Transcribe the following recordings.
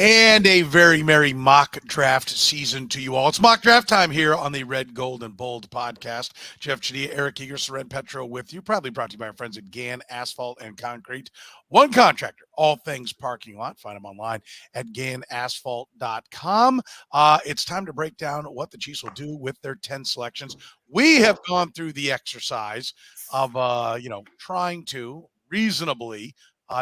And a very merry mock draft season to you all. It's mock draft time here on the Red, Gold, and Bold podcast. Jeff Chadiha, Eric Eager, Soren Petro with you. Proudly brought to you by our friends at GAN Asphalt and Concrete. One contractor, all things parking lot. Find them online at ganasphalt.com. It's time to break down what the Chiefs will do with their 10 selections. We have gone through the exercise of, trying to reasonably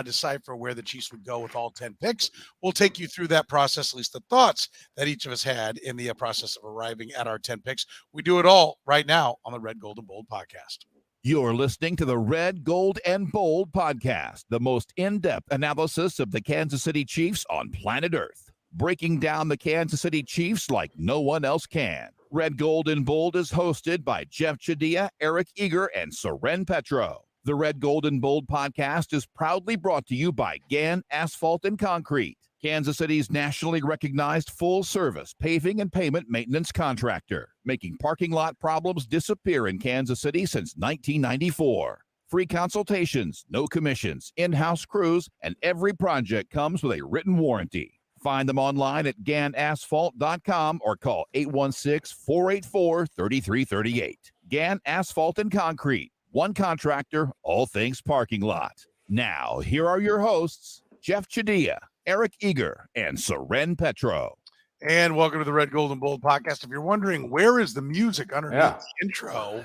decipher where the Chiefs would go with all 10 picks. We'll take you through that process, at least the thoughts that each of us had in the process of arriving at our 10 picks. We do it all right now on the Red, Gold, and Bold podcast. You're listening to the Red, Gold, and Bold podcast, the most in-depth analysis of the Kansas City Chiefs on planet Earth, breaking down the Kansas City Chiefs like no one else can. Red, Gold, and Bold is hosted by Jeff Chadiha, Eric Eager, and Soren Petro. The Red, Gold, and Bold podcast is proudly brought to you by GAN Asphalt and Concrete, Kansas City's nationally recognized full-service paving and pavement maintenance contractor, making parking lot problems disappear in Kansas City since 1994. Free consultations, no commissions, in-house crews, and every project comes with a written warranty. Find them online at ganasphalt.com or call 816-484-3338. GAN Asphalt and Concrete. One contractor, all things parking lot. Now, here are your hosts, Jeff Chadiha, Eric Eager, and Soren Petro. And welcome to the Red, Gold, and Bold podcast. If you're wondering where is the music underneath the intro,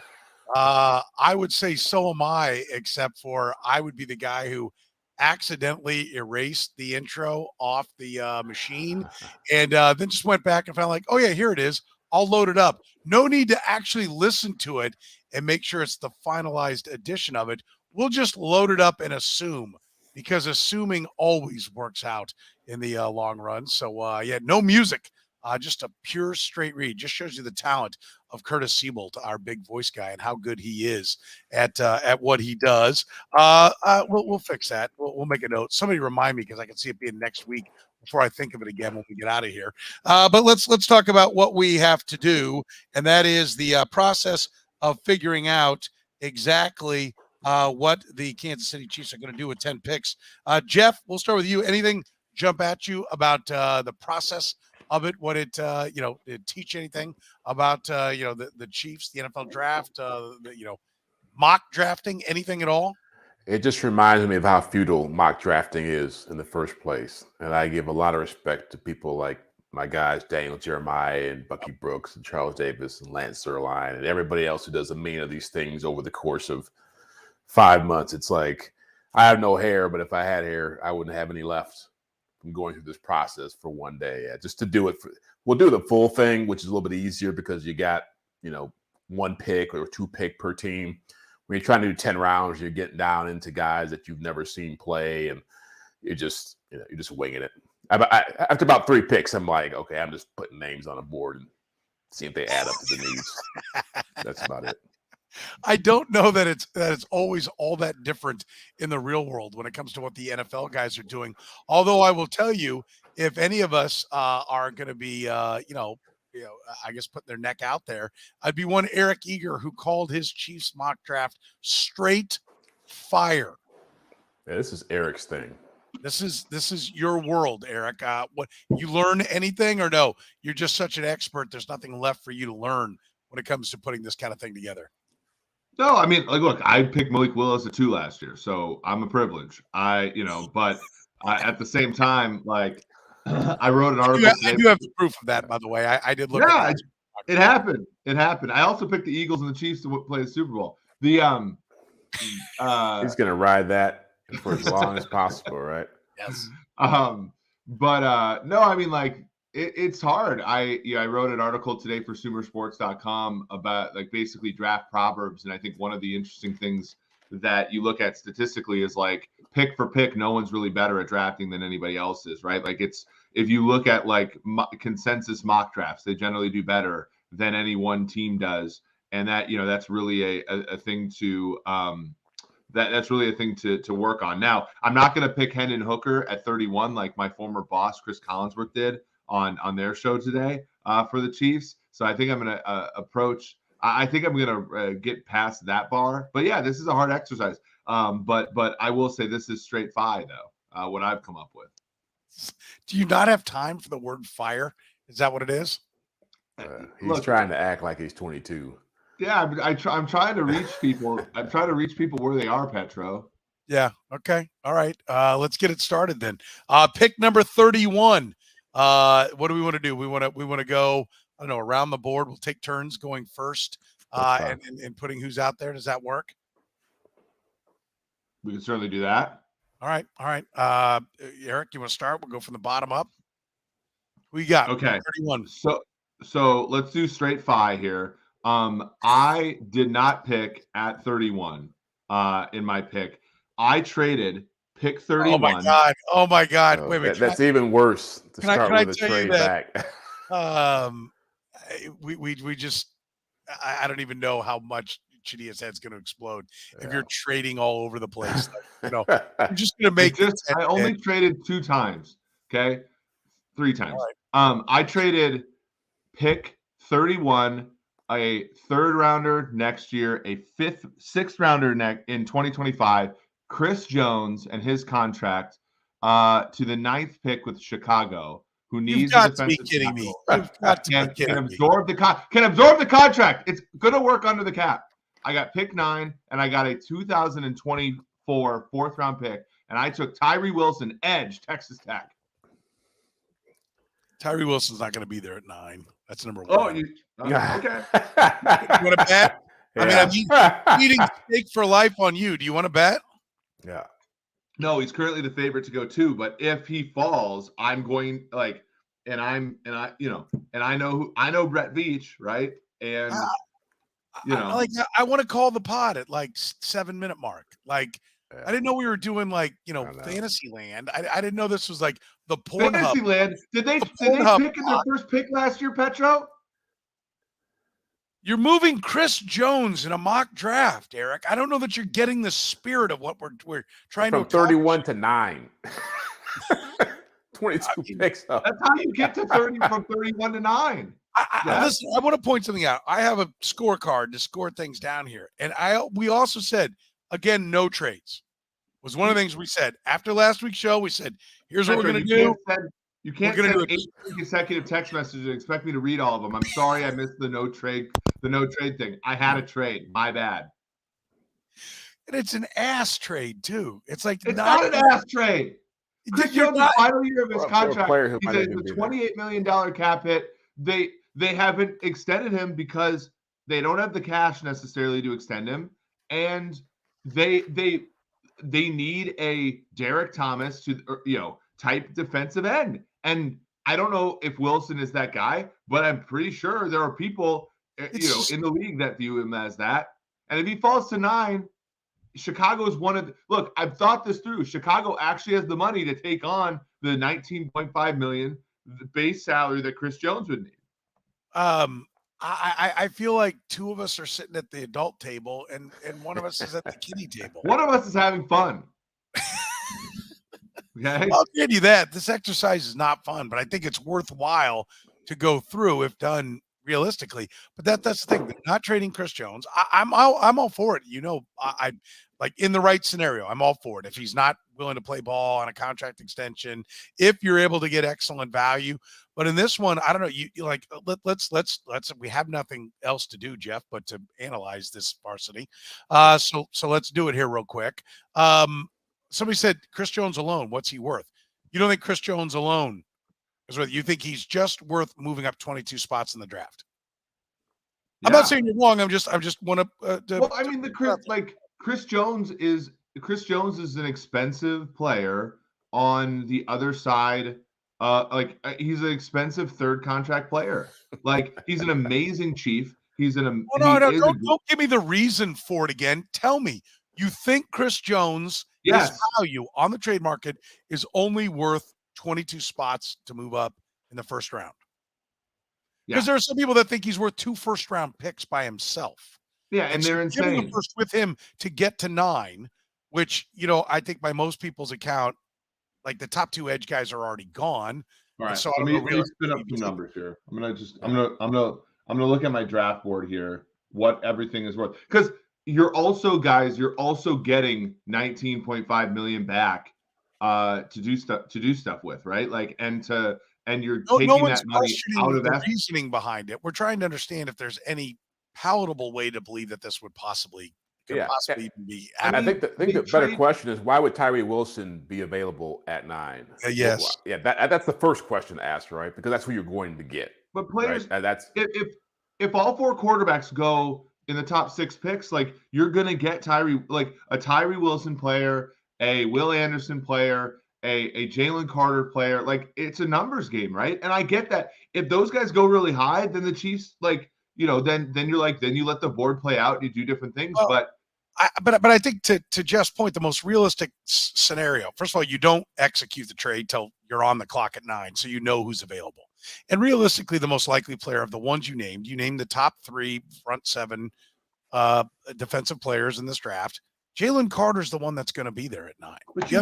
I would say so am I, except for I would be the guy who accidentally erased the intro off the machine and then just went back and found like, oh, yeah, here it is. I'll load it up. No need to actually listen to it and make sure it's the finalized edition of it. We'll just load it up and assume, because assuming always works out in the long run. So, no music, just a pure straight read. Just shows you the talent of Curtis Siebold, our big voice guy, and how good he is at what he does. We'll fix that. We'll make a note. Somebody remind me, because I can see it being next week before I think of it again when we get out of here. But let's talk about what we have to do, and that is the process of figuring out exactly what the Kansas City Chiefs are going to do with 10 picks. Jeff, we'll start with you. Anything jump at you about the process of it? What it, did it teach anything about, the Chiefs, the NFL draft, mock drafting, anything at all? It just reminds me of how futile mock drafting is in the first place. And I give a lot of respect to people like my guys, Daniel Jeremiah and Bucky Brooks and Charles Davis and Lance Zierlein and everybody else who does a million of these things over the course of 5 months. It's like, I have no hair, but if I had hair, I wouldn't have any left from going through this process for one day. Just to do it, we'll do the full thing, which is a little bit easier because you got, one pick or two pick per team. When you're trying to do 10 rounds, you're getting down into guys that you've never seen play, and you're just winging it. After about 3 picks, I'm like, okay, I'm just putting names on a board and seeing if they add up to the needs. That's about it. I don't know that it's always all that different in the real world when it comes to what the NFL guys are doing. Although I will tell you, if any of us are going to be, I guess putting their neck out there, I'd be one Eric Eager who called his Chiefs mock draft straight fire. Yeah, this is Eric's thing. This is your world, Eric. What, you learn anything, or no? You're just such an expert. There's nothing left for you to learn when it comes to putting this kind of thing together. No, I mean, look, I picked Malik Willis at 2 last year, so I'm a privilege. But at the same time, I wrote an article. I do have the proof of that, by the way. I did look. Yeah, it happened. It happened. I also picked the Eagles and the Chiefs to play the Super Bowl. He's gonna ride that for as long as possible, right? Yes. No, I mean, it's hard. I wrote an article today for SumerSports.com about basically draft proverbs, and I think one of the interesting things that you look at statistically is pick for pick, no one's really better at drafting than anybody else is, right? It's if you look at consensus mock drafts, they generally do better than any one team does, and that that's really a thing to that's really a thing to work on. Now, I'm not going to pick Hendon Hooker at 31 like my former boss Chris Collinsworth did on their show today for the Chiefs. So I think I'm going to I think I'm going to get past that bar. But yeah, this is a hard exercise. But I will say this is straight 5 though. What I've come up with. Do you not have time for the word fire? Is that what it is? He's trying to act like he's 22. Yeah, I'm trying to reach people. I'm trying to reach people where they are, Petro. Yeah. Okay. All right. Let's get it started then. Pick number 31. What do we want to do? We want to go, I don't know, around the board. We'll take turns going first and putting who's out there. Does that work? We can certainly do that. All right. All right. Eric, you want to start? We'll go from the bottom up. Who you got? Okay. 31. So let's do straight fi here. I did not pick at 31 in my pick. I traded pick 31. Oh my God. Wait. That's even worse to start with a trade back. We just, I don't even know how much Chadiha's head's going to explode if you're trading all over the place. Like, I'm just going to make I only traded 2 times. Okay. 3 times. Right. I traded pick 31, a 3rd rounder next year, a 6th rounder in 2025, Chris Jones and his contract to the 9th pick with Chicago, who needs a defensive tackle. Can absorb the contract. It's going to work under the cap. I got pick 9, and I got a 2024 4th round pick, and I took Tyree Wilson, edge, Texas Tech. Tyree Wilson's not going to be there at 9. That's number 1. Oh, okay. You want to bet? Yeah. I mean, I'm eating steak for life on you. Do you want to bet? Yeah. No, he's currently the favorite to go 2. But if he falls, I'm going I know Brett Veach, right? And I want to call the pod at like 7-minute mark. Like, I didn't know we were doing Fantasyland. I didn't know this was like the Pornhub. Fantasyland. Did they pick in their first pick last year, Petro? You're moving Chris Jones in a mock draft, Eric. I don't know that you're getting the spirit of what we're trying from to 31 to 9. 22 picks up. That's how you get to 30 from 31 to 9. Listen, I want to point something out. I have a scorecard to score things down here. And we also said, again, no trades. Was one of the things we said. After last week's show, we said, here's what we're going to do. You can't send 8 consecutive text messages and expect me to read all of them. I'm sorry I missed the no trade thing. I had a trade. My bad. And it's an ass trade, too. It's like it's not an ass trade. Chris Jones, the final year of his contract, he's a $28 million cap hit. They haven't extended him because they don't have the cash necessarily to extend him, and they need a Derek Thomas type defensive end. And I don't know if Wilson is that guy, but I'm pretty sure there are people in the league that view him as that. And if he falls to 9, Chicago is look, I've thought this through. Chicago actually has the money to take on the $19.5 million base salary that Chris Jones would need. I feel like 2 of us are sitting at the adult table and one of us is at the kiddie table. One of us is having fun. Okay. I'll give you that. This exercise is not fun, but I think it's worthwhile to go through if done realistically. But that's the thing. They're not trading Chris Jones. I'm all for it. I like in the right scenario, I'm all for it. If he's not willing to play ball on a contract extension, if you're able to get excellent value. But in this one, I don't know. Let's we have nothing else to do, Jeff, but to analyze this varsity. So let's do it here real quick. Somebody said Chris Jones alone. What's he worth? You don't think Chris Jones alone is worth? You think he's just worth moving up 22 spots in the draft? Yeah. I'm not saying you're wrong. I just want to. Chris Jones is an expensive player on the other side. He's an expensive 3rd contract player. Like, he's an amazing chief. Don't give me the reason for it again. Tell me, you think Chris Jones, his value on the trade market is only worth 22 spots to move up in the 1st round? Because there are some people that think he's worth 2 first-round picks by himself. Yeah, and they're insane. Giving the first with him to get to 9, which I think by most people's account, like the top 2 edge guys are already gone. All right, so let me spin up some numbers here. I'm gonna look at my draft board here. What everything is worth, because you're also getting $19.5 million back to do stuff with, right? Like, and you're No taking one's that money out questioning of the that. reasoning behind it. We're trying to understand if there's any palatable way to believe that this could possibly even be happening. I think the better question is, why would Tyree Wilson be available at 9? Yes. Yeah, that's the first question to ask, right? Because that's who you're going to get. But players, right? That's if all 4 quarterbacks go in the top 6 picks, like, you're gonna get a Tyree Wilson player, a Will Anderson player, a Jalen Carter player. Like, it's a numbers game, right? And I get that if those guys go really high, then the Chiefs, like, then you let the board play out and you do different things. Well, but I think to Jeff's point, the most realistic scenario, first of all, you don't execute the trade till you're on the clock at 9, so you know who's available. And realistically, the most likely player of the ones you named the top 3 front 7 defensive players in this draft. Jalen Carter's the one that's going to be there at 9. But you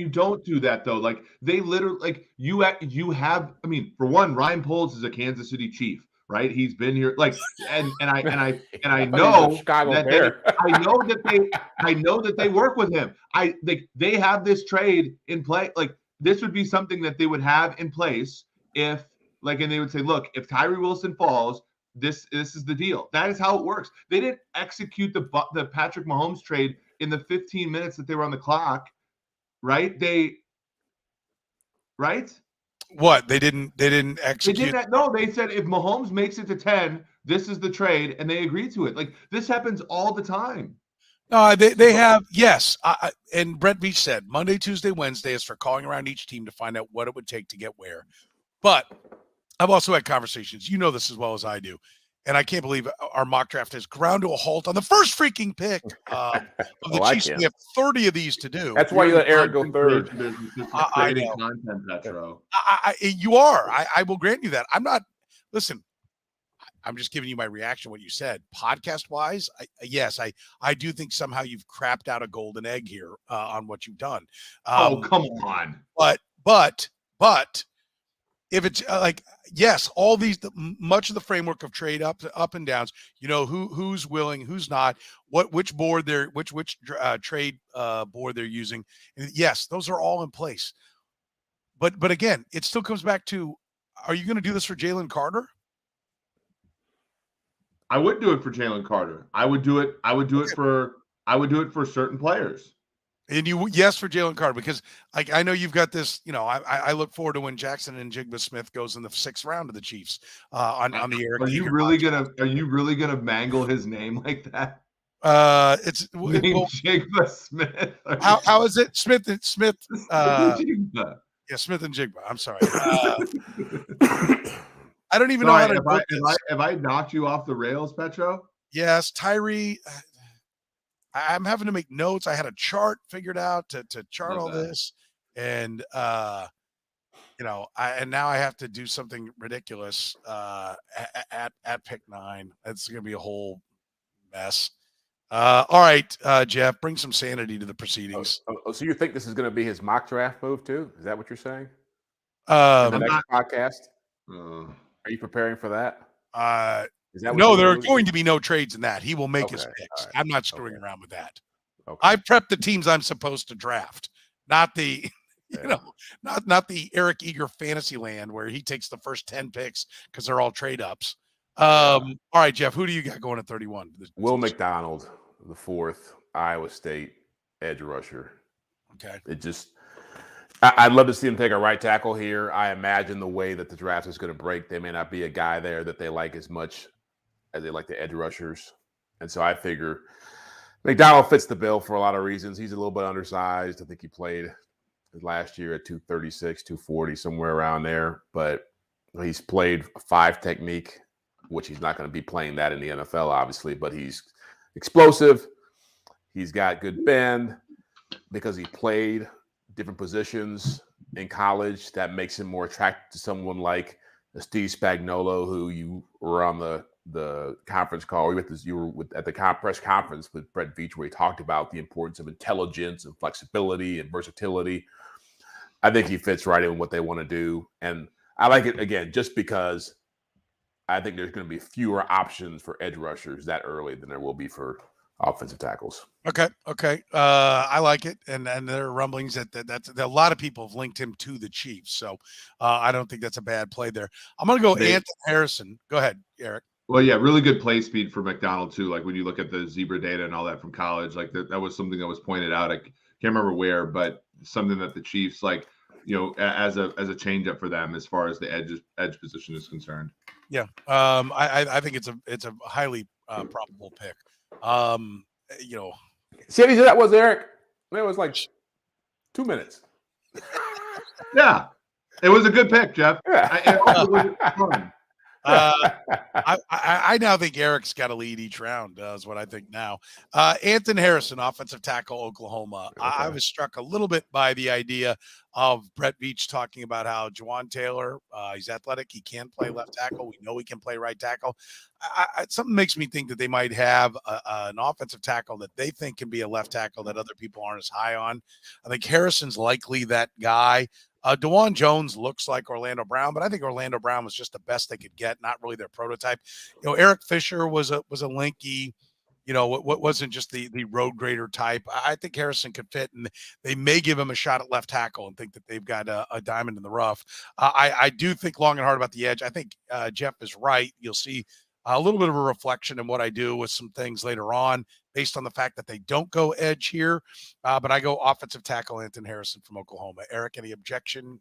don't do that though. Like, they literally, like, you have. I mean, for one, Ryan Poles is a Kansas City Chief, right? He's been here, like, and I know I know that they work with him. They have this trade in play. Like, this would be something that they would have in place if, like, and they would say, look, if Tyree Wilson falls, this is the deal. That is how it works. They didn't execute the Patrick Mahomes trade in the 15 minutes that they were on the clock, right? What? They didn't execute. They did that. No, they said if Mahomes makes it to 10, this is the trade, and they agreed to it. Like, this happens all the time. No, they have, yes. And Brett Beach said Monday, Tuesday, Wednesday is for calling around each team to find out what it would take to get where. But I've also had conversations. You know this as well as I do. And I can't believe our mock draft has ground to a halt on the first freaking pick of the Chiefs. We have 30 of these to do. That's why you let Eric go third. I know. Content, Petro. You are. I will grant you that. I'm not. Listen, I'm just giving you my reaction to what you said. Podcast-wise, yes, I do think somehow you've crapped out a golden egg here on what you've done. Oh, come on. But if it's yes, all these, much of the framework of trade up and downs, who's willing, who's not, which board which trade board they're using. And yes, those are all in place. But again, it still comes back to, are you going to do this for Jalen Carter? I would do it for Jalen Carter. I would do it for certain players. And yes, for Jalen Carter, because I know you've got this, I look forward to when Jackson and Jigba Smith goes in the 6th round of the Chiefs on the Eric. Are you really gonna mangle his name like that? It's Jigba Smith. How is it? Smith. Jigba. Yeah, Smith and Jigba. I'm sorry. I don't even know how to. Have I knocked you off the rails, Petro? Yes, Tyree. I'm having to make notes. I had a chart figured out to chart all this, and and now I have to do something ridiculous at pick 9. It's going to be a whole mess. All right, Jeff, bring some sanity to the proceedings. So you think this is going to be his mock draft move too? Is that what you're saying? The next podcast. Are you preparing for that? No, there are going to be no trades in that. He will make his picks. Right. I'm not screwing around with that. Okay. I prepped the teams I'm supposed to draft, not the, not the Eric Eager fantasy land where he takes the first 10 picks because they're all trade ups. All right, Jeff, who do you got going at 31? Will McDonald, the 4th, Iowa State edge rusher. Okay. I'd love to see him take a right tackle here. I imagine the way that the draft is going to break, there may not be a guy there that they like as much as they like the edge rushers. And so I figure McDonald fits the bill for a lot of reasons. He's a little bit undersized. I think he played last year at 236, 240, somewhere around there. But he's played a 5 technique, which he's not going to be playing that in the NFL, obviously. But he's explosive. He's got good bend because he played different positions in college. That makes him more attractive to someone like Steve Spagnuolo, who you were on the conference call. You were at the press conference with Brett Veach, where he talked about the importance of intelligence and flexibility and versatility. I think he fits right in what they want to do. And I like it, again, just because I think there's going to be fewer options for edge rushers that early than there will be for offensive tackles. Okay. I like it, and there are rumblings that a lot of people have linked him to the Chiefs, so I don't think that's a bad play there. I'm going to go Anthony Harrison. Go ahead, Eric. Well, yeah, really good play speed for McDonald too. Like when you look at the zebra data and all that from college, like that was something that was pointed out. I can't remember where, but something that the Chiefs like, as a changeup for them as far as the edge position is concerned. Yeah, I think it's a highly probable pick. See how easy that was, Eric? It was like 2 minutes. Yeah, it was a good pick, Jeff. I now think Eric's got to lead each round, is what I think now. Anthony Harrison, offensive tackle, Oklahoma. Okay. I was struck a little bit by the idea of Brett Veach talking about how Juwan Taylor, he's athletic, he can play left tackle. We know he can play right tackle. Something makes me think that they might have an offensive tackle that they think can be a left tackle that other people aren't as high on. I think Harrison's likely that guy. DeJuan Jones looks like Orlando Brown, but I think Orlando Brown was just the best they could get, not really their prototype. Eric Fisher was a linky, what wasn't just the road grader type. I think Harrison could fit, and they may give him a shot at left tackle and think that they've got a diamond in the rough. I do think long and hard about the edge. I think Jeff is right. You'll see a little bit of a reflection in what I do with some things later on based on the fact that they don't go edge here. But I go offensive tackle Anthony Harrison from Oklahoma. Eric, any objection?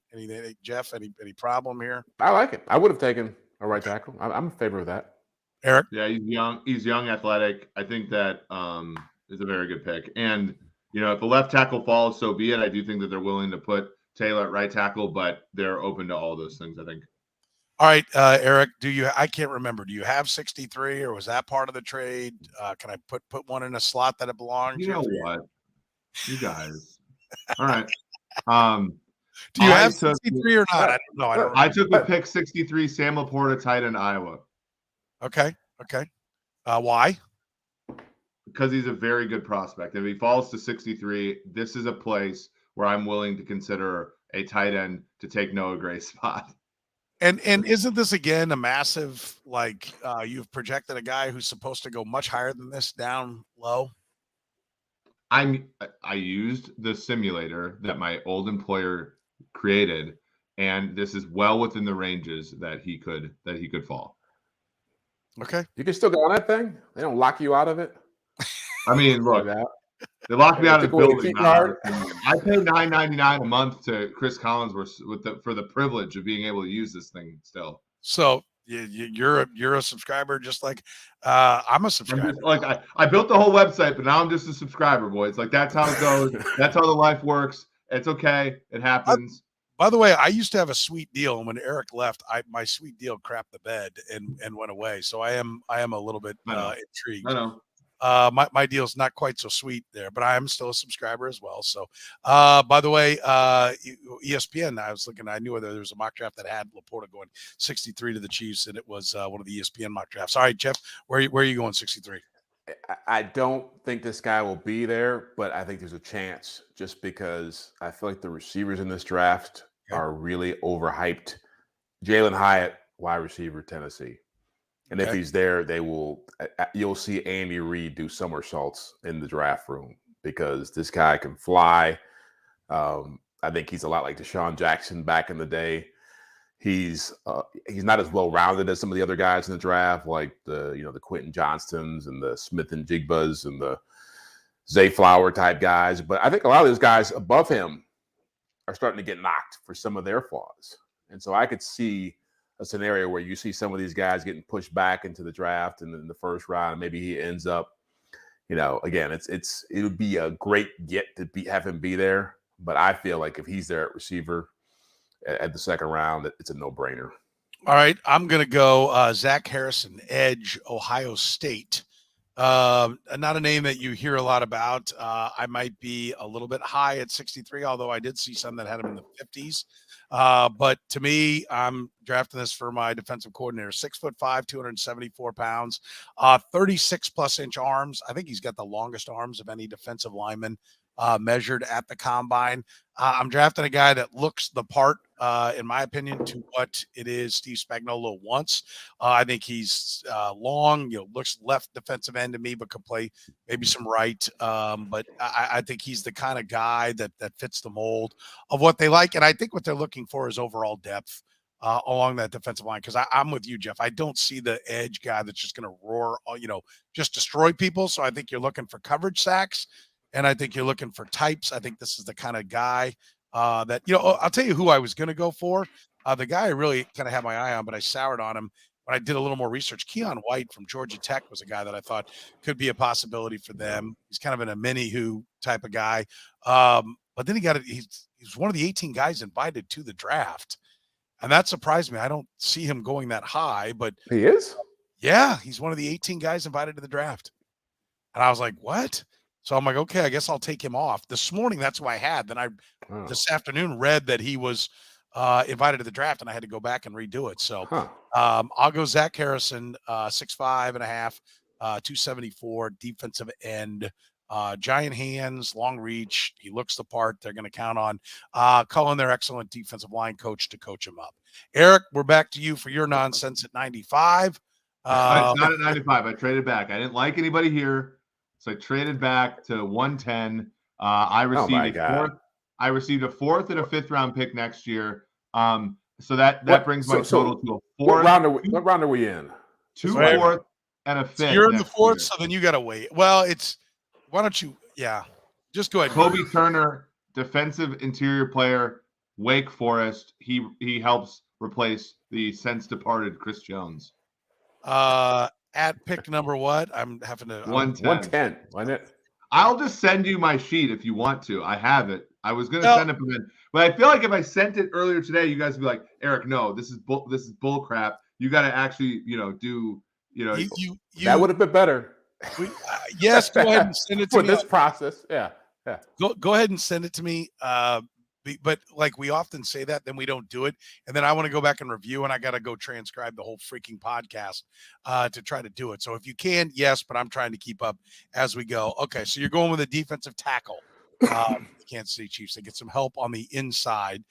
Jeff, any problem here? I like it. I would have taken a right tackle. I'm in favor of that. Eric? Yeah, he's young. He's young, athletic. I think that is a very good pick. And, if the left tackle falls, so be it. I do think that they're willing to put Taylor at right tackle, but they're open to all those things, I think. All right, Eric, I can't remember. Do you have 63 or was that part of the trade? Can I put one in a slot that it belongs? You know what? You guys. All right. Do you have 63 or not? I don't know. I took the pick 63, Sam Laporta, tight end, Iowa. Okay. Why? Because he's a very good prospect. If he falls to 63, this is a place where I'm willing to consider a tight end to take Noah Gray's spot. And isn't this again a massive, you've projected a guy who's supposed to go much higher than this down low? I used the simulator that my old employer created, and this is well within the ranges that he could fall. Okay. You can still go on that thing? They don't lock you out of it? I mean, look, they locked me out of the building. I pay $9.99 a month to Chris Collinsworth for the privilege of being able to use this thing still. So you're a subscriber, just like I'm a subscriber. I built the whole website, but now I'm just a subscriber, boys. Like that's how it goes. That's how the life works. It's okay. It happens. By the way, I used to have a sweet deal, and when Eric left, my sweet deal crapped the bed and went away. So I am a little bit intrigued. I know. My deal's not quite so sweet there, but I am still a subscriber as well. So, by the way, ESPN, I knew whether there was a mock draft that had Laporta going 63 to the Chiefs, and it was one of the ESPN mock drafts. All right, Jeff, where are you going 63? I don't think this guy will be there, but I think there's a chance just because I feel like the receivers in this draft are really overhyped. Jalen Hyatt, wide receiver, Tennessee. And if he's there, you'll see Andy Reid do somersaults in the draft room because this guy can fly. I think he's a lot like Deshaun Jackson back in the day. He's not as well rounded as some of the other guys in the draft, like the Quentin Johnstons and the Smith and Jigbas and the Zay Flower type guys. But I think a lot of those guys above him are starting to get knocked for some of their flaws. And so I could see a scenario where you see some of these guys getting pushed back into the draft and in the first round, and maybe he ends up, again, it would be a great get to have him be there. But I feel like if he's there at receiver at the second round, it's a no-brainer. All right, I'm going to go Zach Harrison, edge, Ohio State. Not a name that you hear a lot about. I might be a little bit high at 63, although I did see some that had him in the 50s. But to me, I'm drafting this for my defensive coordinator, 6'5", 274 pounds, 36 plus inch arms. I think he's got the longest arms of any defensive lineman measured at the combine. I'm drafting a guy that looks the part in my opinion, to what it is Steve Spagnuolo wants. I think he's long, looks left defensive end to me, but could play maybe some right. But I think he's the kind of guy that fits the mold of what they like. And I think what they're looking for is overall depth along that defensive line. Because I'm with you, Jeff. I don't see the edge guy that's just going to roar, just destroy people. So I think you're looking for coverage sacks. And I think you're looking for types. I think this is the kind of guy that, I'll tell you who I was going to go for. The guy I really kind of had my eye on, but I soured on him when I did a little more research. Keon White from Georgia Tech was a guy that I thought could be a possibility for them. He's kind of in a mini-who type of guy. But then he's one of the 18 guys invited to the draft. And that surprised me. I don't see him going that high, but he is. Yeah, he's one of the 18 guys invited to the draft. And I was like, what? So I'm like, okay, I guess I'll take him off. This morning, that's who I had. Then this afternoon read that he was invited to the draft, and I had to go back and redo it. So I'll go Zach Harrison, 6'5" and a half, 274, defensive end, giant hands, long reach. He looks the part. They're going to count on calling their excellent defensive line coach to coach him up. Eric, we're back to you for your nonsense at 95. It's not at 95. I traded back. I didn't like anybody here. So I traded back to 110. I received a fourth and a fifth round pick next year. So that brings my total to a fourth. What round are we in? 2 fourth and a fifth. So you're in the fourth, so then you got to wait. Well, why don't you? Yeah, just go ahead. Kobe Turner, defensive interior player, Wake Forest. He helps replace the since departed Chris Jones. At pick number what? I'm having to 110. Why not? I'll just send you my sheet if you want to. I have it. I was going to send it, but I feel like if I sent it earlier today, you guys would be like, Eric, no, this is bull crap. You got to actually, do. That would have been better. Yes, go ahead and send it to me. For this process, yeah. Go ahead and send it to me. But like we often say that, then we don't do it. And then I want to go back and review, and I got to go transcribe the whole freaking podcast to try to do it. So if you can, yes, but I'm trying to keep up as we go. Okay, so you're going with a defensive tackle. The Kansas City Chiefs. They get some help on the inside.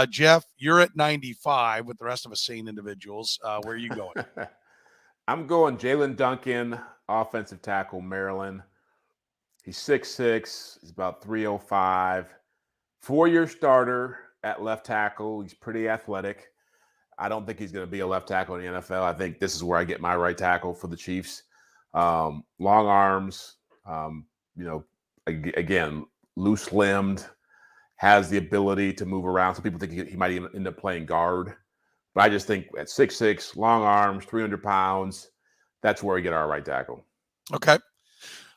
Jeff, you're at 95 with the rest of us sane individuals. Where are you going? I'm going Jalen Duncan, offensive tackle, Maryland. He's 6'6". He's about 305. 4-year starter at left tackle. He's pretty athletic. I don't think he's going to be a left tackle in the NFL. I think this is where I get my right tackle for the Chiefs. Long arms, again, loose-limbed, has the ability to move around. Some people think he might even end up playing guard. But I just think at 6'6", long arms, 300 pounds, that's where we get our right tackle. Okay.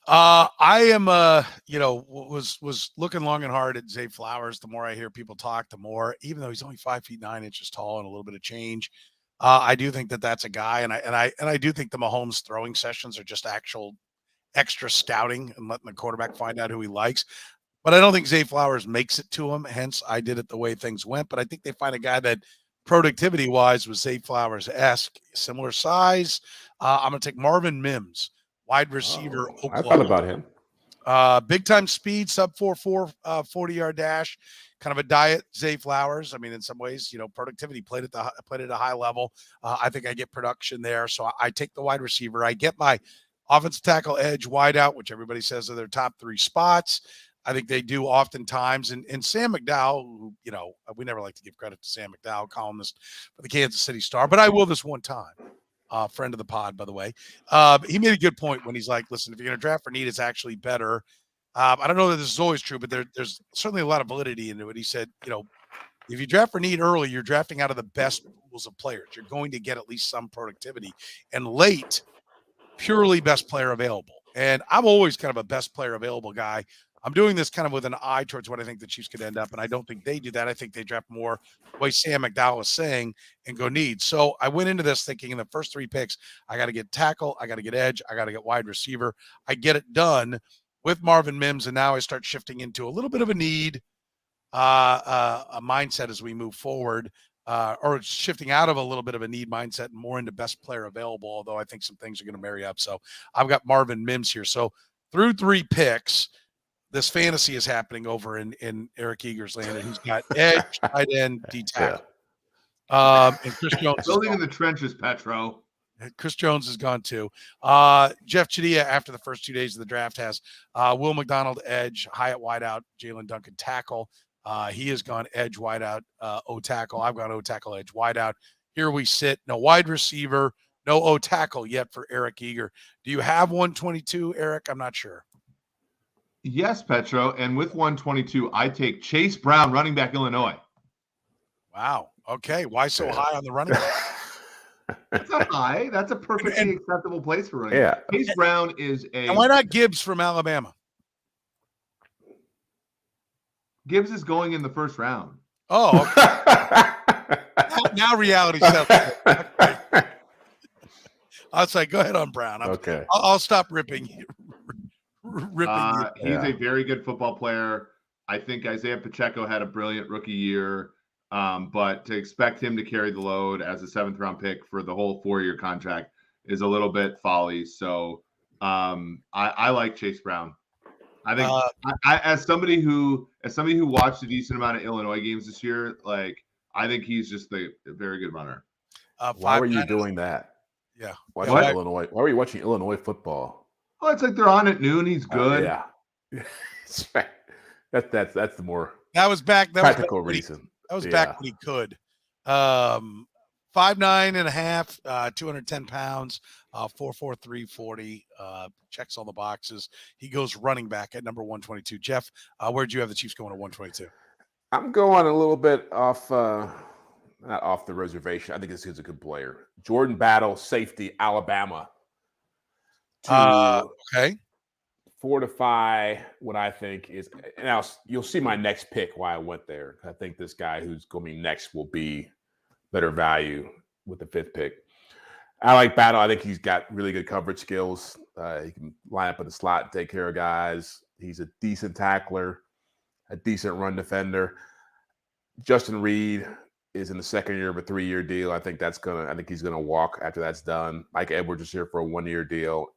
I am, was looking long and hard at Zay Flowers. The more I hear people talk, the more, even though he's only 5'9" tall and a little bit of change, I do think that that's a guy. And I do think the Mahomes throwing sessions are just actual extra scouting and letting the quarterback find out who he likes. But I don't think Zay Flowers makes it to him. Hence, I did it the way things went. But I think they find a guy that productivity wise was Zay Flowers-esque, similar size. I'm going to take Marvin Mims. Wide receiver, Oklahoma. I thought about him. Big time speed, sub 4.4, 40-yard dash, kind of a diet Zay Flowers. I mean, in some ways, productivity played at a high level. I think I get production there. So I take the wide receiver. I get my offensive tackle, edge, wide out, which everybody says are their top 3 spots. I think they do oftentimes. And Sam McDowell, who, we never like to give credit to Sam McDowell, columnist for the Kansas City Star, but I will this one time. Friend of the pod, by the way. He made a good point when he's like, listen, if you're going to draft for need, it's actually better. I don't know that this is always true, but there's certainly a lot of validity into it. He said, if you draft for need early, you're drafting out of the best pools of players. You're going to get at least some productivity. And late, purely best player available. And I'm always kind of a best player available guy. I'm doing this kind of with an eye towards what I think the Chiefs could end up, and I don't think they do that. I think they draft more the way Sam McDowell is saying and go need. So I went into this thinking in the first 3 picks, I got to get tackle, I got to get edge, I got to get wide receiver. I get it done with Marvin Mims, and now I start shifting into a little bit of a need a mindset as we move forward, or shifting out of a little bit of a need mindset and more into best player available, although I think some things are going to marry up. So I've got Marvin Mims here. So through 3 picks, this fantasy is happening over in Eric Eager's land, and he's got edge, tight end, D tackle. And Chris Jones building in the trenches, Petro. Chris Jones is gone too. Jeff Chadiha, after the first 2 days of the draft, has Will McDonald edge, Hyatt wideout, Jalen Duncan tackle. He has gone edge wideout, O tackle. I've gone O tackle edge wideout. Here we sit. No wide receiver, no O tackle yet for Eric Eager. Do you have 122, Eric? I'm not sure. Yes, Petro. And with 122, I take Chase Brown, running back, Illinois. Wow. Okay. Why so high on the running back? That's not high. That's a perfectly acceptable place for running back. Chase Brown is a. And why not Gibbs from Alabama? Gibbs is going in the first round. Oh, okay. now reality stuff. Okay. I'll say, go ahead on Brown. I'll stop ripping you. He's a very good football player. I think Isaiah Pacheco had a brilliant rookie year, but to expect him to carry the load as a 7th round pick for the whole 4-year contract is a little bit folly. So I like Chase Brown. I think as somebody who watched a decent amount of Illinois games this year, like I think he's just a very good runner. Why were you doing that? Yeah. Why were you watching Illinois football? Well, it's like they're on at noon. He's good. Yeah. That's the more that was back. That practical was reason. That was back when he could. 5'9.5", 210 pounds, 4'4", 340. Checks all the boxes. He goes running back at number 122. Jeff, where'd you have the Chiefs going at 122? I'm going a little bit off, not off the reservation. I think this kid's a good player. Jordan Battle, safety, Alabama. Okay. Fortify what I think is, and you'll see my next pick why I went there. I think this guy who's going to be next will be better value with the 5th pick. I like Battle. I think he's got really good coverage skills. He can line up in the slot and take care of guys. He's a decent tackler, a decent run defender. Justin Reed is in the 2nd year of a 3-year deal. I think he's gonna walk after that's done. Mike Edwards is here for a 1-year deal.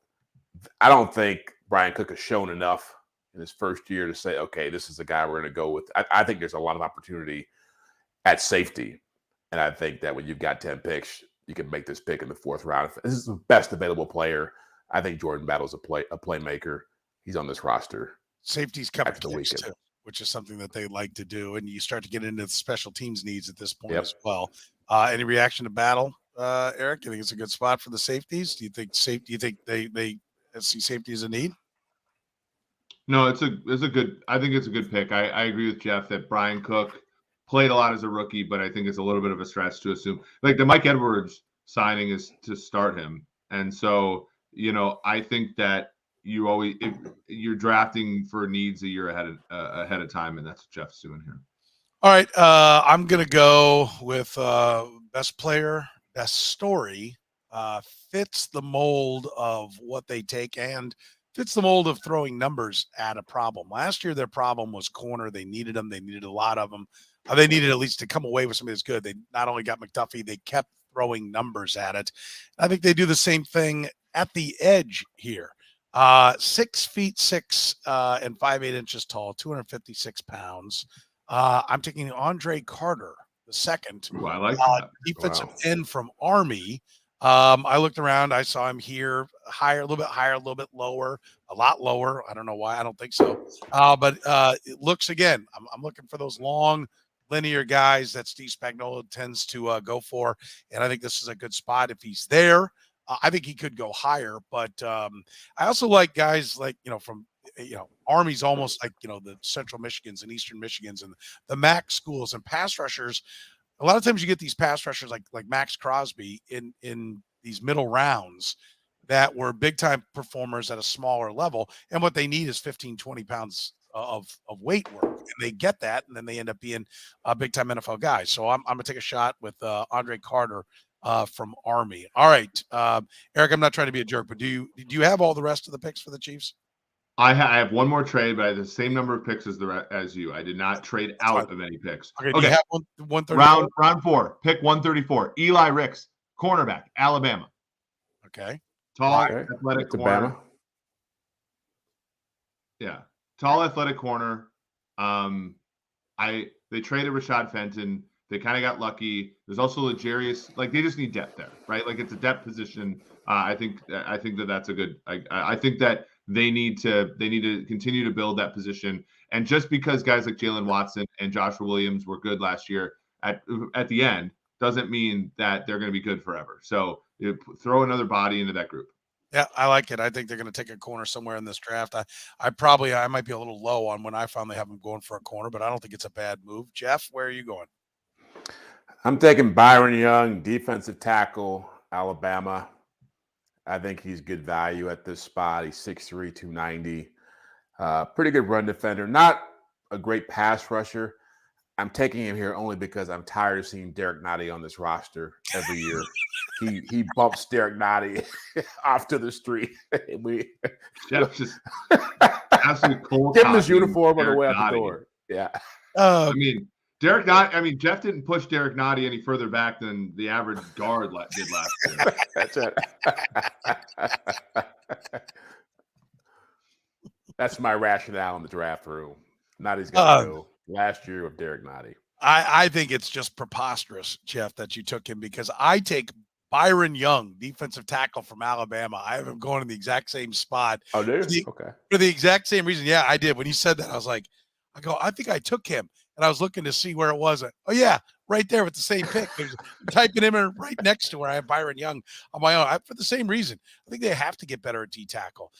I don't think Brian Cook has shown enough in his first year to say, okay, this is the guy we're going to go with. I think there's a lot of opportunity at safety. And I think that when you've got 10 picks, you can make this pick in the 4th round. This is the best available player. I think Jordan Battle's a playmaker. He's on this roster. Safety's covered the weekend too, which is something that they like to do. And you start to get into the special teams needs at this point as well. Any reaction to Battle, Eric? You think it's a good spot for the safeties? Do you think they see safety as a need? No, it's a good. I think it's a good pick. I agree with Jeff that Brian Cook played a lot as a rookie, but I think it's a little bit of a stretch to assume. Like the Mike Edwards signing is to start him, and so I think that if you're drafting for needs a year ahead of time, and that's what Jeff's doing here. All right, I'm gonna go with best player, best story. Fits the mold of what they take and fits the mold of throwing numbers at a problem. Last year, their problem was corner. They needed them. They needed a lot of them. They needed at least to come away with something that's good. They not only got McDuffie, they kept throwing numbers at it. I think they do the same thing at the edge here. 6'6" and 5'8" tall, 256 pounds. I'm taking Andre Carter, the second. Ooh, I like that. Defensive end from Army. I looked around. I saw him here higher, a little bit higher, a little bit lower, a lot lower. I don't know why. I don't think so. But it looks again. I'm looking for those long, linear guys that Steve Spagnuolo tends to go for, and I think this is a good spot if he's there. I think he could go higher, but I also like guys like from Army's almost like the Central Michigans and Eastern Michigans and the MAC schools and pass rushers. A lot of times you get these pass rushers like Max Crosby in these middle rounds that were big time performers at a smaller level. And what they need is 15, 20 pounds of weight work. And they get that. And then they end up being big time NFL guys. So I'm going to take a shot with Andre Carter from Army. All right. Eric, I'm not trying to be a jerk, but do you have all the rest of the picks for the Chiefs? I have one more trade, but I have the same number of picks as you. I did not trade out of any picks. Okay. Do you have 134? Round 4, pick 134. Eli Ricks, cornerback, Alabama. Okay. Tall, athletic corner. Alabama. Yeah. tall, athletic corner. They traded Rashad Fenton. They kind of got lucky. There's also L'Jarius. Like they just need depth there, right? Like it's a depth position. I think that's a good. I think that they need to continue to build that position. And just because guys like Jalen Watson and Joshua Williams were good last year at the end doesn't mean that they're going to be good forever. So throw another body into that group. Yeah, I like it. I think they're going to take a corner somewhere in this draft. I might be a little low on when I finally have them going for a corner, but I don't think it's a bad move. Jeff, where are you going? I'm taking Byron Young, defensive tackle, Alabama. I think he's good value at this spot. He's 6'3", 290. Pretty good run defender. Not a great pass rusher. I'm taking him here only because I'm tired of seeing Derek Nottie on this roster every year. He bumps Derek Nottie off to the street. Jeff just absolutely cold. Give him his uniform on the way out the door. Yeah. I mean, Derek Nottie. I mean, Jeff didn't push Derek Nottie any further back than the average guard did last year. That's it. That's my rationale in the draft room. Nottie's got to go last year with Derek Nottie. I think it's just preposterous, Jeff, that you took him because I take Byron Young, defensive tackle from Alabama. I have him going in the exact same spot. Oh, do you? Okay. For the exact same reason. Yeah, I did. When you said that, I was like, I think I took him. And I was looking to see where it was. Oh, yeah, right there with the same pick. I'm typing him in right next to where I have Byron Young on my own. For the same reason. I think they have to get better at D-tackle.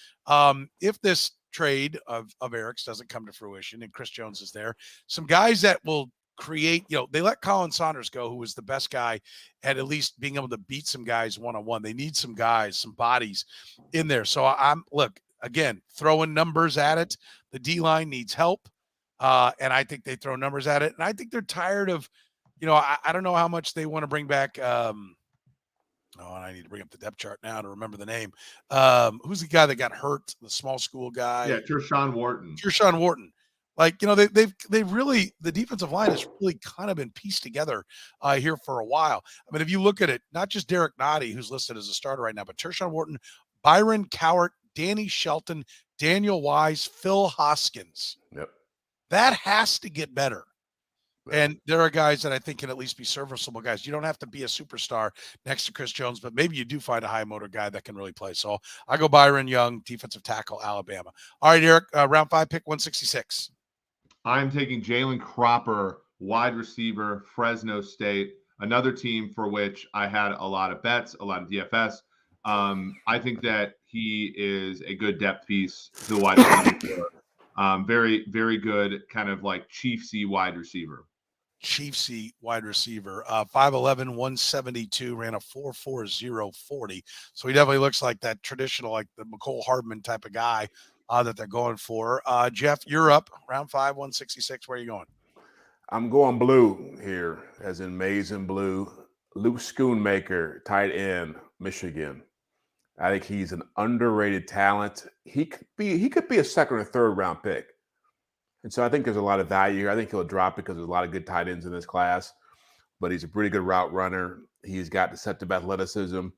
If this trade of Eric's doesn't come to fruition and Chris Jones is there, some guys that will create, they let Colin Saunders go, who was the best guy at least being able to beat some guys one-on-one. They need some guys, some bodies in there. So look, again, throwing numbers at it. The D-line needs help. And I think they throw numbers at it. And I think they're tired of, I don't know how much they want to bring back. And I need to bring up the depth chart now to remember the name. Who's the guy that got hurt? The small school guy. Yeah, Tershawn Wharton. Like, they've really, the defensive line has really kind of been pieced together here for a while. I mean, if you look at it, not just Derek Nottie, who's listed as a starter right now, but Tershawn Wharton, Byron Cowart, Danny Shelton, Daniel Wise, Phil Hoskins. Yep. That has to get better. And there are guys that I think can at least be serviceable guys. You don't have to be a superstar next to Chris Jones, but maybe you do find a high motor guy that can really play. So I go Byron Young, defensive tackle, Alabama. All right, Eric, round 5, pick 166. I'm taking Jalen Cropper, wide receiver, Fresno State, another team for which I had a lot of bets, a lot of DFS. I think that he is a good depth piece to the wide receiver. Very, very good kind of like Chiefs-y wide receiver. 5'11", 172, ran a 4.40 40. So he definitely looks like that traditional, like the McCole Hardman type of guy that they're going for. Jeff, you're up. Round 5, 166. Where are you going? I'm going blue here, as in maize and blue. Luke Schoonmaker, tight end, Michigan. I think he's an underrated talent. He could be a second or third round pick. And so I think there's a lot of value here. I think he'll drop because there's a lot of good tight ends in this class, but he's a pretty good route runner. He's got deceptive athleticism,